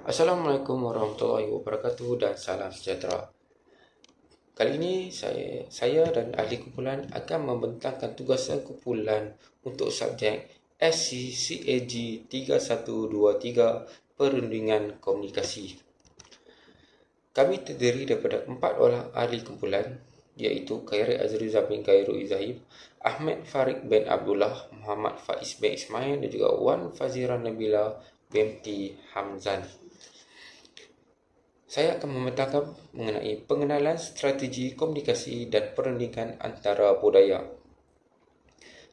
Assalamualaikum warahmatullahi wabarakatuh dan salam sejahtera. Kali ini saya dan ahli kumpulan akan membentangkan tugasan kumpulan untuk subjek SCCAG 3123 Perundingan Komunikasi. Kami terdiri daripada 4 orang ahli kumpulan, iaitu Khairi Azriza bin Khairu Izzahib, Ahmad Farid bin Abdullah, Muhammad Faiz bin Ismail dan juga Wan Fazira Nabila binti Hamzan. Saya akan membentangkan mengenai pengenalan strategi komunikasi dan perundingan antara budaya.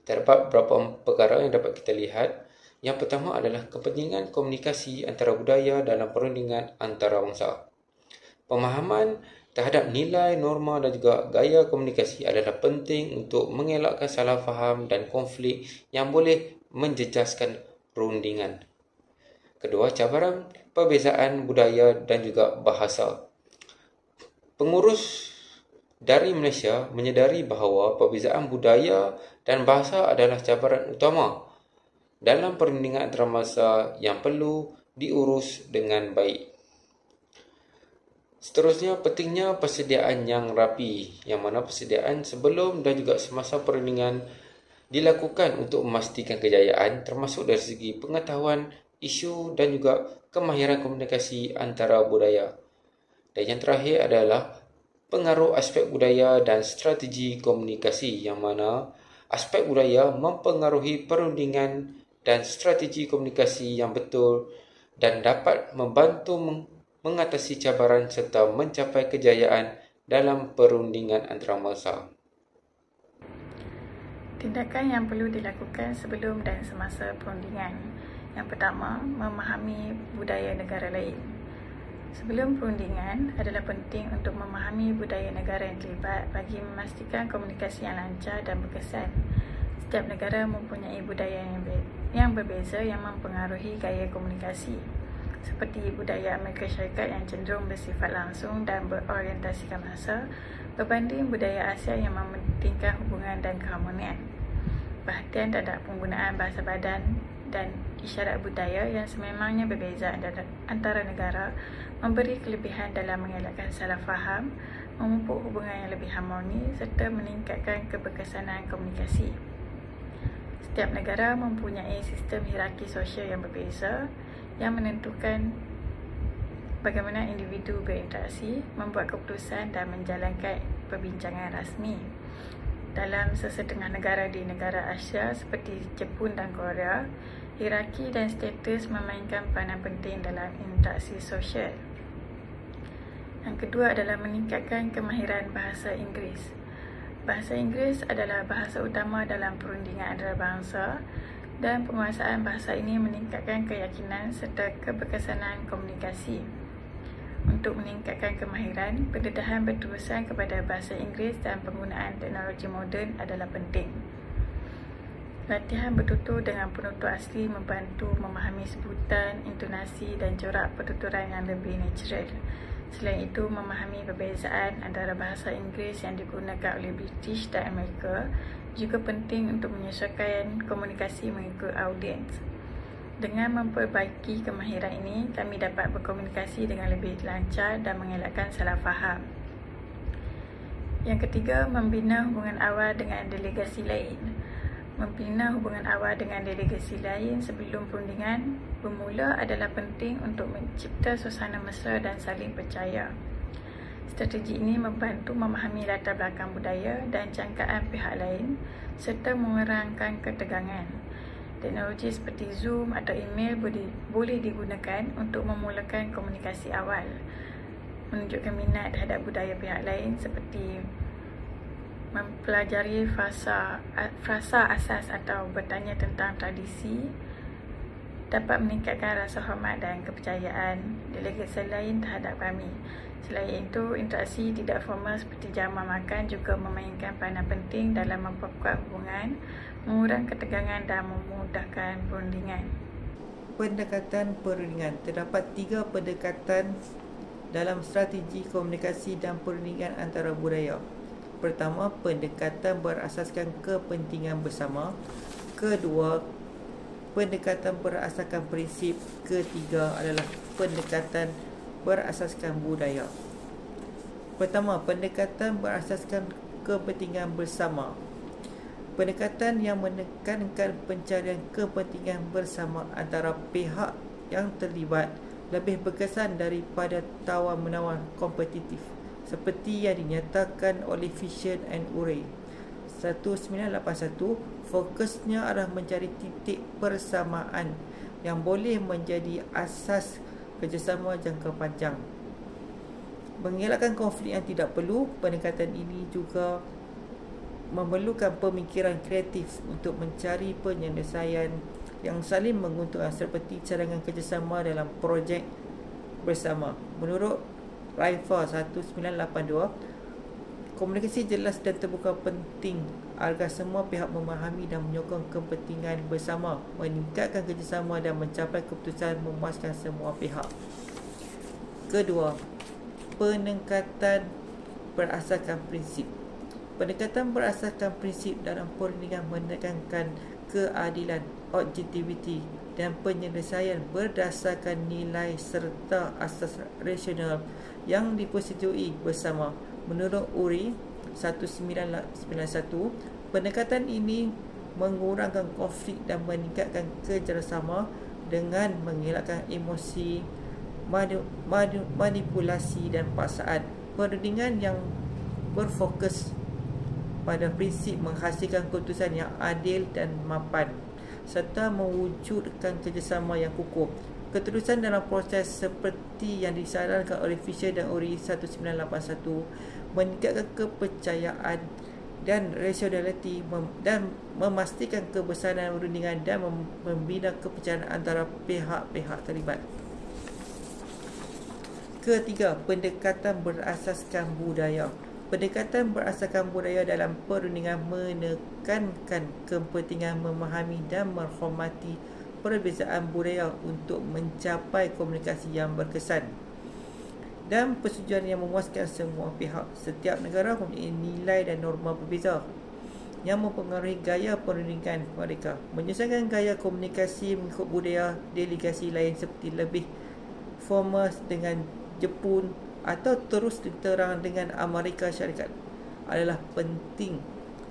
Terdapat beberapa perkara yang dapat kita lihat. Yang pertama adalah kepentingan komunikasi antara budaya dalam perundingan antarabangsa. Pemahaman terhadap nilai, norma dan juga gaya komunikasi adalah penting untuk mengelakkan salah faham dan konflik yang boleh menjejaskan perundingan. Kedua, cabaran perbezaan budaya dan juga bahasa. Pengurus dari Malaysia menyedari bahawa perbezaan budaya dan bahasa adalah cabaran utama dalam perundingan antarabangsa yang perlu diurus dengan baik. Seterusnya, pentingnya persediaan yang rapi, yang mana persediaan sebelum dan juga semasa perundingan dilakukan untuk memastikan kejayaan, termasuk dari segi pengetahuan, isu dan juga kemahiran komunikasi antara budaya. Dan yang terakhir adalah pengaruh aspek budaya dan strategi komunikasi, yang mana aspek budaya mempengaruhi perundingan dan strategi komunikasi yang betul dan dapat membantu mengatasi cabaran serta mencapai kejayaan dalam perundingan antarabangsa. Tindakan yang perlu dilakukan sebelum dan semasa perundingan. Yang pertama, memahami budaya negara lain. Sebelum perundingan, adalah penting untuk memahami budaya negara yang terlibat bagi memastikan komunikasi yang lancar dan berkesan. Setiap negara mempunyai budaya yang berbeza yang mempengaruhi gaya komunikasi, seperti budaya Amerika Syarikat yang cenderung bersifat langsung dan berorientasikan masa, berbanding budaya Asia yang mementingkan hubungan dan keharmonian. Perhatian terhadap penggunaan bahasa badan dan isyarat budaya yang sememangnya berbeza antara negara memberi kelebihan dalam mengelakkan salah faham, memupuk hubungan yang lebih harmoni serta meningkatkan keberkesanan komunikasi. Setiap negara mempunyai sistem hierarki sosial yang berbeza yang menentukan bagaimana individu berinteraksi, membuat keputusan dan menjalankan perbincangan rasmi. Dalam sesetengah negara di negara Asia seperti Jepun dan Korea, hierarki dan status memainkan peranan penting dalam interaksi sosial. Yang kedua adalah meningkatkan kemahiran bahasa Inggeris. Bahasa Inggeris adalah bahasa utama dalam perundingan antarabangsa dan penguasaan bahasa ini meningkatkan keyakinan serta keberkesanan komunikasi. Untuk meningkatkan kemahiran, pendedahan berterusan kepada bahasa Inggeris dan penggunaan teknologi moden adalah penting. Latihan bertutur dengan penutur asli membantu memahami sebutan, intonasi dan corak pertuturan yang lebih natural. Selain itu, memahami perbezaan antara bahasa Inggeris yang digunakan oleh British dan Amerika juga penting untuk menyesuaikan komunikasi mengikut audiens. Dengan memperbaiki kemahiran ini, kami dapat berkomunikasi dengan lebih lancar dan mengelakkan salah faham. Yang ketiga, membina hubungan awal dengan delegasi lain. Membina hubungan awal dengan delegasi lain sebelum perundingan bermula adalah penting untuk mencipta suasana mesra dan saling percaya. Strategi ini membantu memahami latar belakang budaya dan jangkaan pihak lain serta mengurangkan ketegangan. Teknologi seperti Zoom atau email boleh digunakan untuk memulakan komunikasi awal, menunjukkan minat terhadap budaya pihak lain seperti mempelajari frasa asas atau bertanya tentang tradisi, dapat meningkatkan rasa hormat dan kepercayaan delegasi lain terhadap kami. Selain itu, interaksi tidak formal seperti jamuan makan juga memainkan peranan penting dalam memperkuat hubungan, mengurang ketegangan dan memudahkan perundingan. Pendekatan perundingan. Terdapat 3 pendekatan dalam strategi komunikasi dan perundingan antara budaya. Pertama, pendekatan berasaskan kepentingan bersama. Kedua, pendekatan berasaskan prinsip. Ketiga adalah pendekatan berasaskan budaya. Pertama, pendekatan berasaskan kepentingan bersama. Pendekatan yang menekankan pencarian kepentingan bersama antara pihak yang terlibat lebih berkesan daripada tawar-menawar kompetitif, seperti yang dinyatakan oleh Fisher and Urey 1981. Fokusnya adalah mencari titik persamaan yang boleh menjadi asas kerjasama jangka panjang. Mengelakkan konflik yang tidak perlu, pendekatan ini juga memerlukan pemikiran kreatif untuk mencari penyelesaian yang saling menguntungkan seperti cadangan kerjasama dalam projek bersama. Menurut Raifa 1982, komunikasi jelas dan terbuka penting agar semua pihak memahami dan menyokong kepentingan bersama, meningkatkan kerjasama dan mencapai keputusan memuaskan semua pihak. Kedua, pendekatan berasaskan prinsip. Pendekatan berasaskan prinsip dalam perundingan menekankan keadilan, objektiviti dan penyelesaian berdasarkan nilai serta asas rasional yang dipersetujui bersama. Menurut Urey 1991, pendekatan ini mengurangkan konflik dan meningkatkan kerjasama dengan mengelakkan emosi, manipulasi dan paksaan. Perundingan yang berfokus pada prinsip menghasilkan keputusan yang adil dan mapan serta mewujudkan kerjasama yang kukuh. Keterusan dalam proses seperti yang disarankan oleh Fisher dan Urey 1981 meningkatkan kepercayaan dan rasionaliti dan memastikan kebesaran perundingan dan membina kepercayaan antara pihak-pihak terlibat. Ketiga, pendekatan berasaskan budaya. Pendekatan berasaskan budaya dalam perundingan menekankan kepentingan memahami dan menghormati perbezaan budaya untuk mencapai komunikasi yang berkesan dan persetujuan yang memuaskan semua pihak. Setiap negara mempunyai nilai dan norma berbeza yang mempengaruhi gaya perundingan mereka. Menyesuaikan gaya komunikasi mengikut budaya delegasi lain seperti lebih formal dengan Jepun atau terus diterang dengan Amerika Syarikat adalah penting.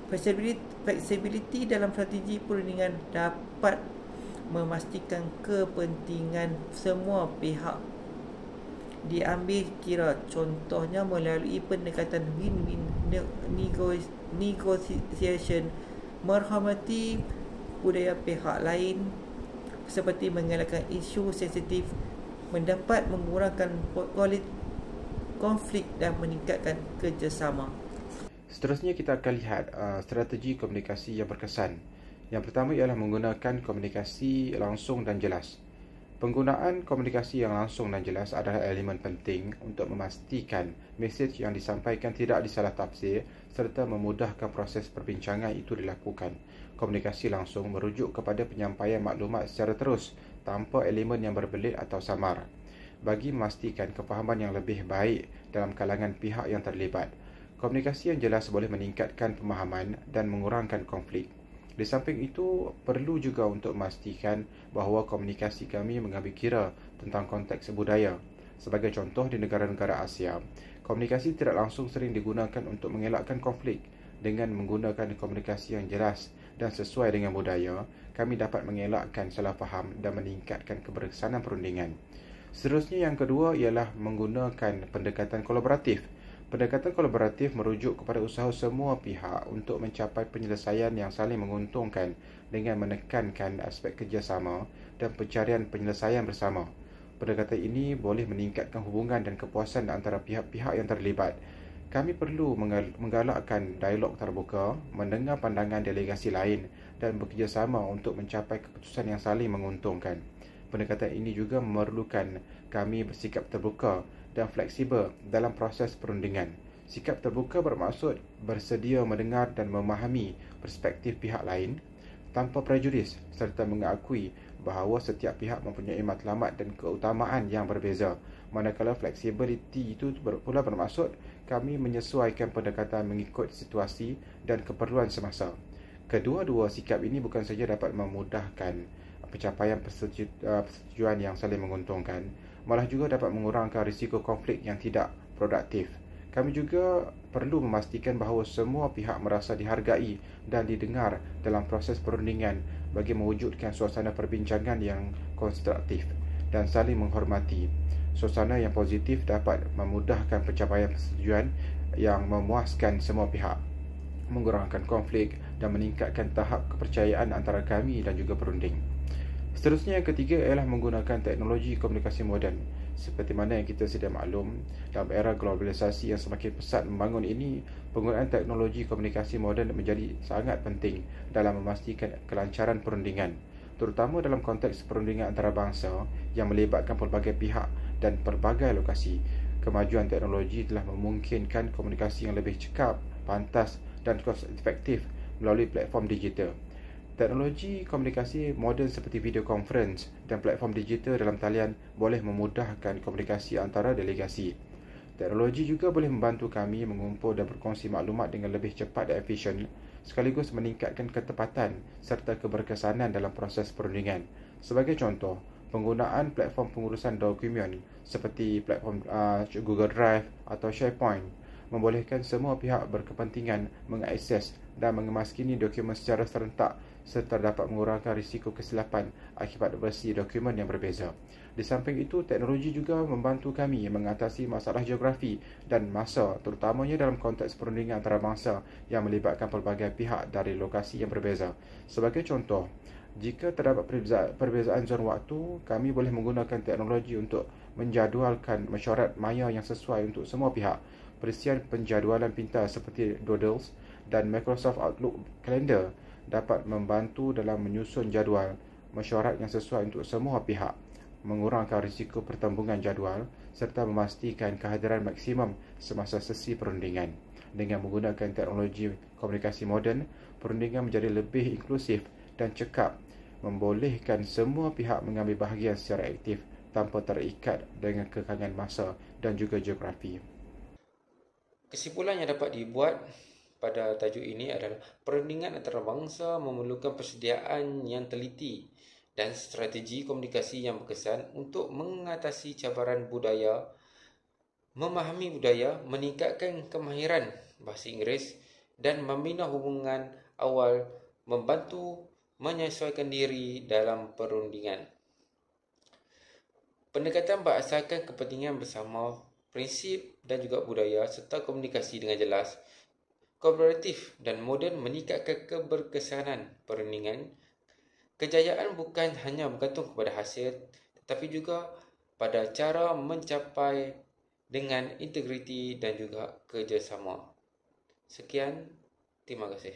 Fleksibiliti dalam strategi perundingan dapat memastikan kepentingan semua pihak diambil kira, contohnya melalui pendekatan win-win negotiation, menghormati budaya pihak lain seperti mengelakkan isu sensitif, mendapat mengurangkan konflik dan meningkatkan kerjasama. Seterusnya kita akan lihat strategi komunikasi yang berkesan. Yang pertama ialah menggunakan komunikasi langsung dan jelas. Penggunaan komunikasi yang langsung dan jelas adalah elemen penting untuk memastikan mesej yang disampaikan tidak disalah tafsir serta memudahkan proses perbincangan itu dilakukan. Komunikasi langsung merujuk kepada penyampaian maklumat secara terus tanpa elemen yang berbelit atau samar, bagi memastikan kefahaman yang lebih baik dalam kalangan pihak yang terlibat. Komunikasi yang jelas boleh meningkatkan pemahaman dan mengurangkan konflik. Di samping itu, perlu juga untuk memastikan bahawa komunikasi kami mengambil kira tentang konteks budaya. Sebagai contoh, di negara-negara Asia, komunikasi tidak langsung sering digunakan untuk mengelakkan konflik. Dengan menggunakan komunikasi yang jelas dan sesuai dengan budaya, kami dapat mengelakkan salah faham dan meningkatkan keberkesanan perundingan. Seterusnya, yang kedua ialah menggunakan pendekatan kolaboratif. Pendekatan kolaboratif merujuk kepada usaha semua pihak untuk mencapai penyelesaian yang saling menguntungkan dengan menekankan aspek kerjasama dan pencarian penyelesaian bersama. Pendekatan ini boleh meningkatkan hubungan dan kepuasan antara pihak-pihak yang terlibat. Kami perlu menggalakkan dialog terbuka, mendengar pandangan delegasi lain dan bekerjasama untuk mencapai keputusan yang saling menguntungkan. Pendekatan ini juga memerlukan kami bersikap terbuka dan fleksibel dalam proses perundingan. Sikap terbuka bermaksud bersedia mendengar dan memahami perspektif pihak lain tanpa prejudis serta mengakui bahawa setiap pihak mempunyai matlamat dan keutamaan yang berbeza. Manakala fleksibiliti itu pula bermaksud kami menyesuaikan pendekatan mengikut situasi dan keperluan semasa. Kedua-dua sikap ini bukan saja dapat memudahkan pencapaian persetujuan yang saling menguntungkan, malah juga dapat mengurangkan risiko konflik yang tidak produktif. Kami juga perlu memastikan bahawa semua pihak merasa dihargai dan didengar dalam proses perundingan bagi mewujudkan suasana perbincangan yang konstruktif dan saling menghormati. Suasana yang positif dapat memudahkan pencapaian persetujuan yang memuaskan semua pihak, mengurangkan konflik dan meningkatkan tahap kepercayaan antara kami dan juga perunding. Seterusnya, yang ketiga ialah menggunakan teknologi komunikasi moden. Seperti mana yang kita sedia maklum, dalam era globalisasi yang semakin pesat membangun ini, penggunaan teknologi komunikasi moden menjadi sangat penting dalam memastikan kelancaran perundingan, terutama dalam konteks perundingan antarabangsa yang melibatkan pelbagai pihak dan pelbagai lokasi. Kemajuan teknologi telah memungkinkan komunikasi yang lebih cekap, pantas dan kos efektif melalui platform digital. Teknologi komunikasi moden seperti video conference dan platform digital dalam talian boleh memudahkan komunikasi antara delegasi. Teknologi juga boleh membantu kami mengumpul dan berkongsi maklumat dengan lebih cepat dan efisien, sekaligus meningkatkan ketepatan serta keberkesanan dalam proses perundingan. Sebagai contoh, penggunaan platform pengurusan dokumen seperti platform Google Drive atau SharePoint membolehkan semua pihak berkepentingan mengakses dan mengemaskini dokumen secara serentak serta dapat mengurangkan risiko kesilapan akibat versi dokumen yang berbeza. Di samping itu, teknologi juga membantu kami mengatasi masalah geografi dan masa, terutamanya dalam konteks perundingan antarabangsa yang melibatkan pelbagai pihak dari lokasi yang berbeza. Sebagai contoh, jika terdapat perbezaan zon waktu, kami boleh menggunakan teknologi untuk menjadualkan mesyuarat maya yang sesuai untuk semua pihak. Perisian penjadualan pintar seperti Doodles dan Microsoft Outlook Calendar dapat membantu dalam menyusun jadual mesyuarat yang sesuai untuk semua pihak, mengurangkan risiko pertembungan jadual serta memastikan kehadiran maksimum semasa sesi perundingan. Dengan menggunakan teknologi komunikasi moden, perundingan menjadi lebih inklusif dan cekap, membolehkan semua pihak mengambil bahagian secara aktif tanpa terikat dengan kekangan masa dan juga geografi. Kesimpulan yang dapat dibuat pada tajuk ini adalah perundingan antarabangsa memerlukan persediaan yang teliti dan strategi komunikasi yang berkesan untuk mengatasi cabaran budaya, memahami budaya, meningkatkan kemahiran bahasa Inggeris dan membina hubungan awal, membantu menyesuaikan diri dalam perundingan. Pendekatan berasaskan kepentingan bersama, prinsip dan juga budaya serta komunikasi dengan jelas, kooperatif dan moden meningkatkan keberkesanan perundingan. Kejayaan bukan hanya bergantung kepada hasil, tetapi juga pada cara mencapai dengan integriti dan juga kerjasama. Sekian, terima kasih.